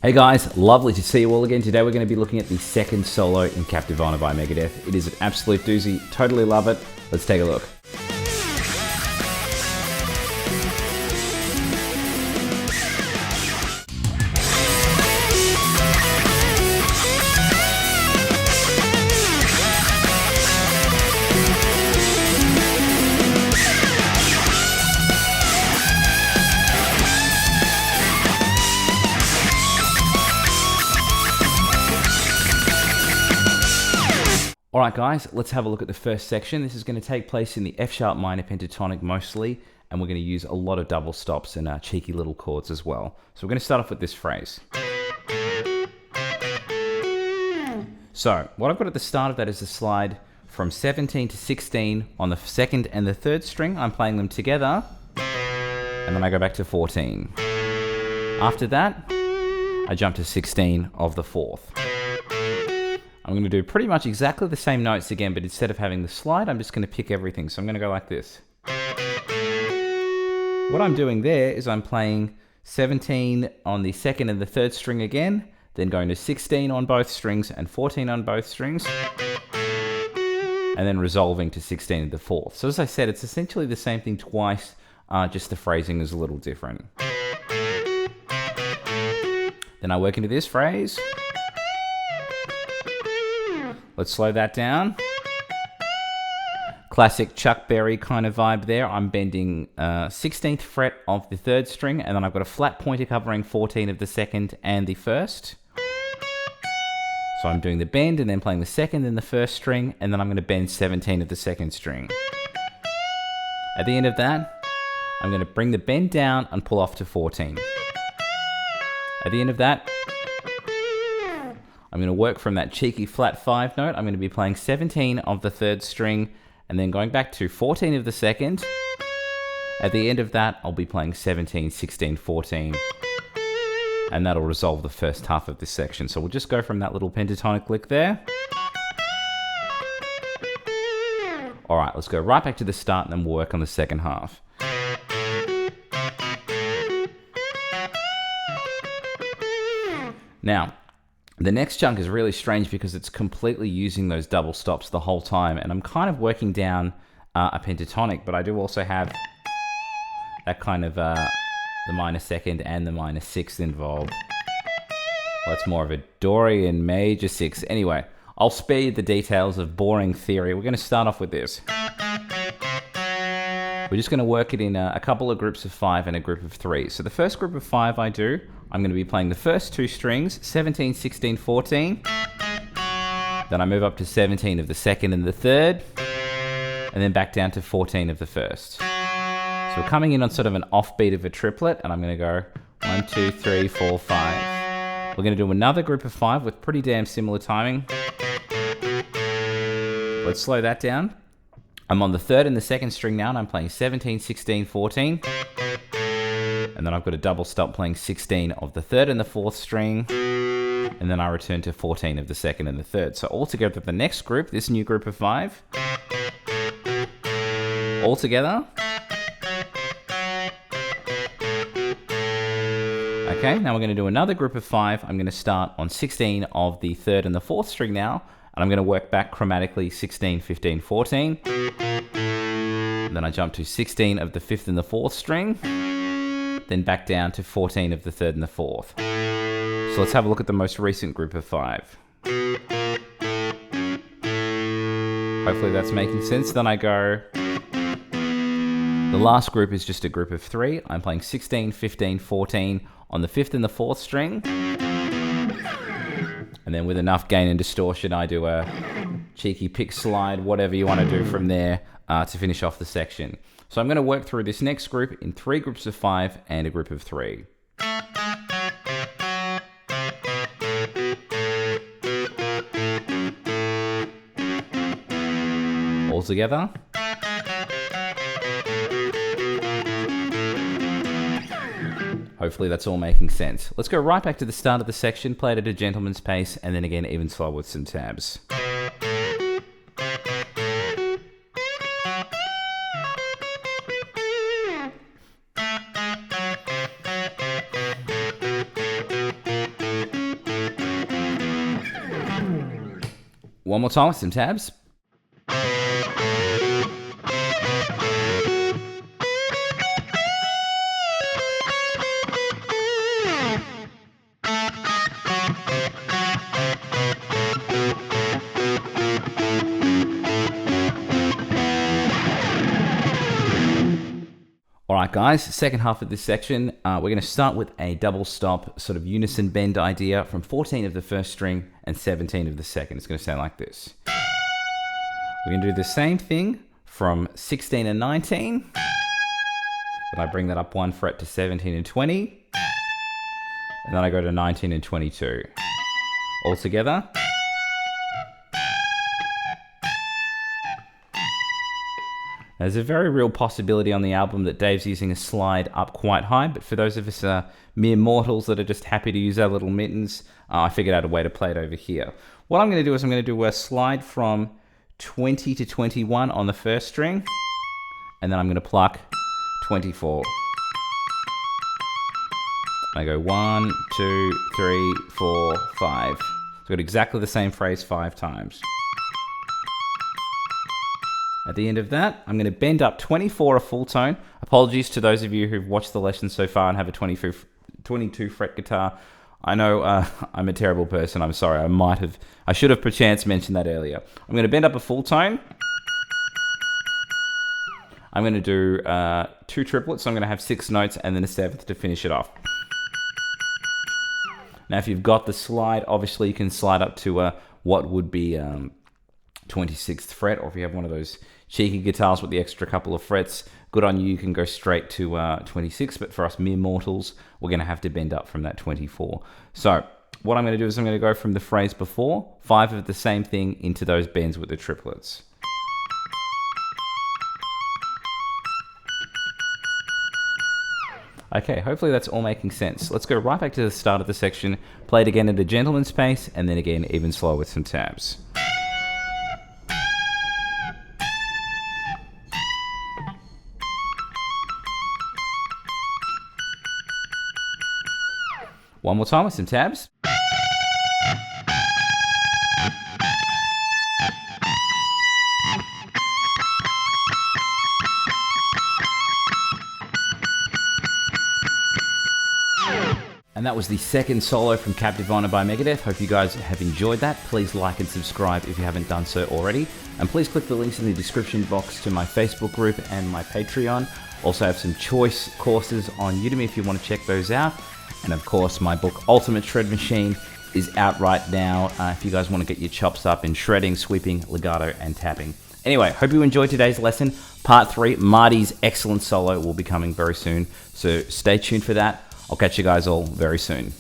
Hey guys, lovely to see you all again. Today we're going to be looking at the second solo in Captive Honor by Megadeth. It is an absolute doozy, totally love it. Let's take a look. Alright guys, let's have a look at the first section. This is going to take place in the F sharp minor pentatonic mostly, and we're going to use a lot of double stops and cheeky little chords as well. So we're going to start off with this phrase. So what I've got at the start of that is a slide from 17 to 16 on the second and the third string. I'm playing them together, and then I go back to 14. After that, I jump to 16 of the fourth. I'm going to do pretty much exactly the same notes again, but instead of having the slide, I'm just going to pick everything. So I'm going to go like this. What I'm doing there is I'm playing 17 on the second and the third string again, then going to 16 on both strings and 14 on both strings, and then resolving to 16 in the fourth. So as I said, it's essentially the same thing twice, just the phrasing is a little different. Then I work into this phrase. Let's slow that down. Classic Chuck Berry kind of vibe there. I'm bending 16th fret of the third string, and then I've got a flat pointer covering 14 of the second and the first. So I'm doing the bend and then playing the second and the first string, and then I'm going to bend 17 of the second string. At the end of that, I'm going to bring the bend down and pull off to 14. At the end of that, I'm going to work from that cheeky flat 5 note. I'm going to be playing 17 of the third string and then going back to 14 of the second. At the end of that, I'll be playing 17, 16, 14, and that'll resolve the first half of this section. So we'll just go from that little pentatonic lick there. All right, let's go right back to the start and then we'll work on the second half. Now, the next chunk is really strange because it's completely using those double stops the whole time, and I'm kind of working down a pentatonic, but I do also have that kind of the minor second and the minor sixth involved. Well, that's more of a Dorian major sixth. Anyway, I'll spare you the details of boring theory. We're going to start off with this. We're just going to work it in a couple of groups of 5 and a group of 3. So the first group of 5 I'm going to be playing the first 2 strings, 17, 16, 14. Then I move up to 17 of the second and the third, and then back down to 14 of the first. So we're coming in on sort of an offbeat of a triplet, and I'm going to go 1, 2, 3, 4, 5. We're going to do another group of 5 with pretty damn similar timing. Let's slow that down. I'm on the third and the second string now, and I'm playing 17, 16, 14. And then I've got a double stop playing 16 of the third and the fourth string. And then I return to 14 of the second and the third. So altogether, the next group, this new group of 5, altogether. Okay, now we're going to do another group of 5. I'm going to start on 16 of the third and the fourth string now. And I'm going to work back chromatically 16, 15, 14. And then I jump to 16 of the fifth and the fourth string. Then back down to 14 of the third and the fourth. So let's have a look at the most recent group of 5. Hopefully that's making sense. Then I go, the last group is just a group of 3. I'm playing 16, 15, 14 on the fifth and the fourth string. And then with enough gain and distortion, I do a cheeky pick slide, whatever you want to do from there to finish off the section. So I'm going to work through this next group in 3 groups of 5 and a group of 3. All together. Hopefully that's all making sense. Let's go right back to the start of the section, play it at a gentleman's pace, and then again even slower with some tabs. One more time with some tabs. Alright guys, second half of this section, we're going to start with a double stop sort of unison bend idea from 14 of the first string and 17 of the second. It's going to sound like this. We're going to do the same thing from 16 and 19, then I bring that up 1 fret to 17 and 20, and then I go to 19 and 22. All together. There's a very real possibility on the album that Dave's using a slide up quite high, but for those of us mere mortals that are just happy to use our little mittens, I figured out a way to play it over here. What I'm going to do is I'm going to do a slide from 20 to 21 on the first string, and then I'm going to pluck 24. I go 1, 2, 3, 4, 5. So I've got exactly the same phrase 5 times. At the end of that, I'm going to bend up 24 a full tone. Apologies to those of you who've watched the lesson so far and have a 22 fret guitar. I know I'm a terrible person. I'm sorry. I should have perchance mentioned that earlier. I'm going to bend up a full tone. I'm going to do 2 triplets. So I'm going to have 6 notes and then a 7th to finish it off. Now, if you've got the slide, obviously you can slide up to what would be 26th fret, or if you have one of those cheeky guitars with the extra couple of frets, good on you, you can go straight to 26, but for us mere mortals, we're going to have to bend up from that 24. So what I'm going to do is I'm going to go from the phrase before, 5 of the same thing, into those bends with the triplets. Okay, hopefully that's all making sense. Let's go right back to the start of the section, play it again at a gentleman's pace, and then again even slower with some tabs. One more time with some tabs. And that was the second solo from Captive Honor by Megadeth. Hope you guys have enjoyed that. Please like and subscribe if you haven't done so already. And please click the links in the description box to my Facebook group and my Patreon. Also have some choice courses on Udemy if you want to check those out. And of course, my book, Ultimate Shred Machine, is out right now if you guys want to get your chops up in shredding, sweeping, legato, and tapping. Anyway, hope you enjoyed today's lesson. Part 3, Marty's excellent solo, will be coming very soon. So stay tuned for that. I'll catch you guys all very soon.